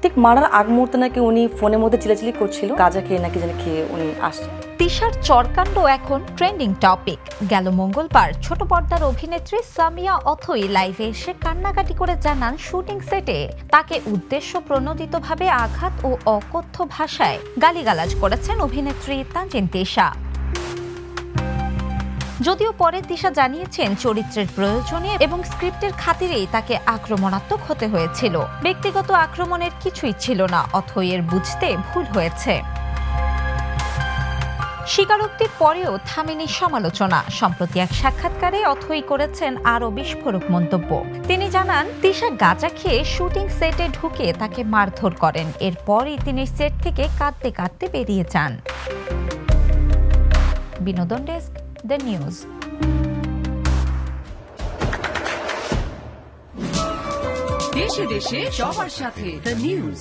ঠিক মারার আগ মুহূর্তে নাকি উনি ফোনের মধ্যে চিলাচিলি করছিল, গাঁজা খেয়ে নাকি যেন খেয়ে উনি আসছে। তিশার চরকাণ্ড এখন ট্রেন্ডিং টপিক। গেল মঙ্গলবার ছোট পর্দার অভিনেত্রী সামিয়া অথই লাইভে এসে কান্নাকাটি করে জানান শুটিং সেটে তাকে উদ্দেশ্য প্রণোদিতভাবে আঘাত ও অকথ্য ভাষায় গালিগালাজ করেছেন অভিনেত্রী তানজিন তিশা। যদিও পরে তিশা জানিয়েছেন চরিত্রের প্রয়োজনে এবং স্ক্রিপ্টের খাতিরেই তাকে আক্রমণাত্মক হতে হয়েছিল। ব্যক্তিগত আক্রমণের কিছুই ছিল না, অথইয়ের বুঝতে ভুল হয়েছে। স্বীকারোক্তির পরেও থামেনি সমালোচনা। সম্প্রতি এক সাক্ষাৎকারে অথই করেছেন আরও বিস্ফোরক মন্তব্য। তিনি জানান, তিশা গাঁজা খেয়ে শুটিং সেটে ঢুকে তাকে মারধর করেন। এরপরই তিনি সেট থেকে কাঁদতে কাঁদতে বেরিয়ে যান। বিনোদন ডেস্ক, দ্য নিউজ। দেশে দেশে সবার সাথে দ্য নিউজ।